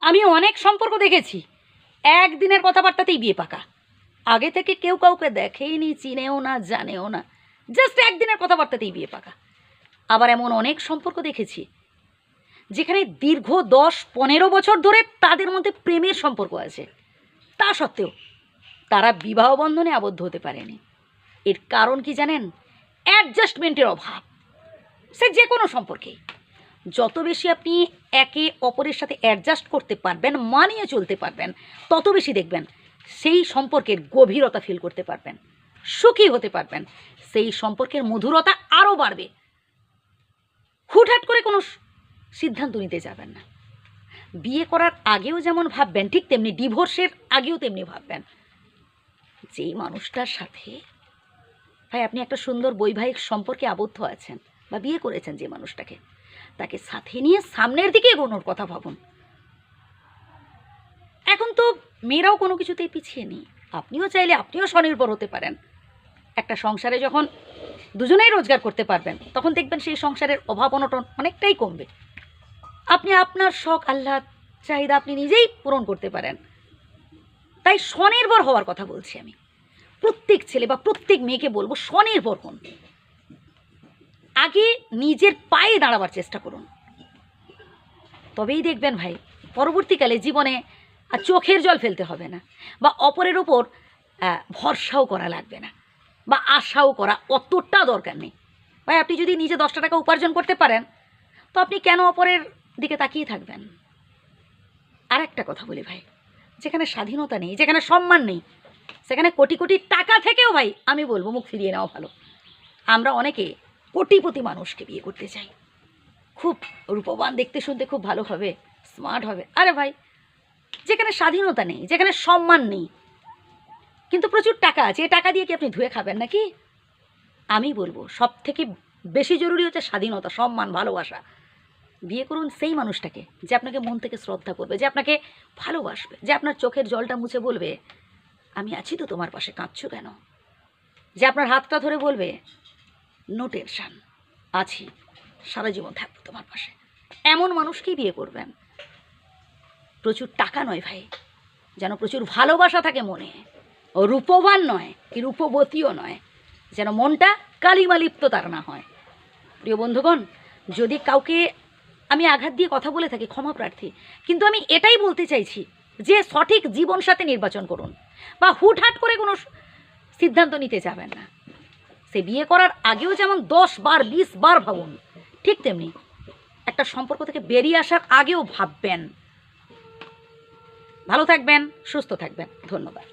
আমি অনেক সম্পর্ক দেখেছি একদিনের কথাবার্তাতেই বিয়ে পাকা। আগে থেকে কেউ কাউকে দেখেইনি, চিনেও না, জানেও না, জাস্ট একদিনের কথাবার্তাতেই বিয়ে পাকা। আবার এমন অনেক সম্পর্ক দেখেছি যেখানে দীর্ঘ 10-15 বছর ধরে তাদের মধ্যে প্রেমের সম্পর্ক আছে, তা সত্ত্বেও তারা বিবাহ বন্ধনে আবদ্ধ হতে পারেনি। এর কারণ কি জানেন? অ্যাডজাস্টমেন্টের অভাব। সে যে কোনো সম্পর্কেই যত বেশি আপনি একে অপরের সাথে অ্যাডজাস্ট করতে পারবেন, মানিয়ে চলতে পারবেন, তত বেশি দেখবেন সেই সম্পর্কের গভীরতা ফিল করতে পারবেন, সুখী হতে পারবেন, সেই সম্পর্কের মধুরতা আরও বাড়বে। হুটহাট করে কোনো সিদ্ধান্ত নিতে যাবেন না। বিয়ে করার আগেও যেমন ভাববেন, ঠিক তেমনি ডিভোর্সের আগেও তেমনি ভাববেন। যেই মানুষটার সাথে ভাই আপনি একটা সুন্দর বৈবাহিক সম্পর্কে আবদ্ধ আছেন বা বিয়ে করেছেন, যে মানুষটাকে, তাকে সাথে নিয়ে সামনের দিকে এগোনোর কথা ভাবুন। এখন তো মেয়েরাও কোনো কিছুতেই পিছিয়ে নেই। আপনিও চাইলে আপনিও স্বনির্ভর হতে পারেন। একটা সংসারে যখন দুজনেই রোজগার করতে পারবেন, তখন দেখবেন সেই সংসারের অভাব অনটন অনেকটাই কমবে। আপনি আপনার শখ আহ্লাদ চাহিদা আপনি নিজেই পূরণ করতে পারেন। তাই স্বনির্ভর হওয়ার কথা বলছি আমি। প্রত্যেক ছেলে বা প্রত্যেক মেয়েকে বলবো, স্বনির্ভর হন। আগে নিজের পায়ে দাঁড়াবার চেষ্টা করুন, তবেই দেখবেন ভাই পরবর্তীকালে জীবনে আর চোখের জল ফেলতে হবে না, বা অপরের ওপর ভরসাও করা লাগবে না, বা আশাও করা অতটা দরকার নেই। ভাই আপনি যদি নিজে 10টা টাকা উপার্জন করতে পারেন, তো আপনি কেন অপরের দিকে তাকিয়ে থাকবেন? আর একটা কথা বলি ভাই, যেখানে স্বাধীনতা নেই, যেখানে সম্মান নেই, সেখানে কোটি কোটি টাকা থেকেও ভাই আমি বলবো মুখ ফিরিয়ে নেওয়া ভালো। আমরা অনেকে কোটিপতি মানুষকে বিয়ে করতে চাই, খুব রূপবান, দেখতে শুনতে খুব ভালো হবে, স্মার্ট হবে। আরে ভাই, যেখানে স্বাধীনতা নেই, যেখানে সম্মান নেই, কিন্তু প্রচুর টাকা আছে, এই টাকা দিয়ে কি আপনি ধুয়ে খাবেন নাকি? আমি বলবো সব থেকে বেশি জরুরি হচ্ছে স্বাধীনতা, সম্মান, ভালোবাসা। বিয়ে করুন সেই মানুষটাকে যে আপনাকে মন থেকে শ্রদ্ধা করবে, যে আপনাকে ভালোবাসবে, যে আপনার চোখের জলটা মুছে বলবে আমি আছি তো তোমার পাশে, কাঁদছো কেন? যে আপনার হাতটা ধরে বলবে নো টেনশন, আছি, সারা জীবন থাকবো তোমার পাশে। এমন মানুষকেই বিয়ে করবেন। প্রচুর টাকা নয় ভাই, যেন প্রচুর ভালোবাসা থাকে মনে। ও রূপবান নয় কি রূপবতীও নয়, যেন মনটা কালিমালিপ্ত তার না হয়। প্রিয় বন্ধুগণ, যদি কাউকে আমি আঘাত দিয়ে কথা বলে থাকি, ক্ষমা প্রার্থী, কিন্তু আমি এটাই বলতে চাইছি যে সঠিক জীবনসাথী নির্বাচন করুন, বা হুটহাট করে কোনো সিদ্ধান্ত নিতে যাবেন না। সে বিয়ে করার আগেও যেমন 10 বার 20 বার ভাবুন, ঠিক তেমনি একটা সম্পর্ক থেকে বেরিয়ে আসার আগেও ভাববেন। ভালো থাকবেন, সুস্থ থাকবেন। ধন্যবাদ।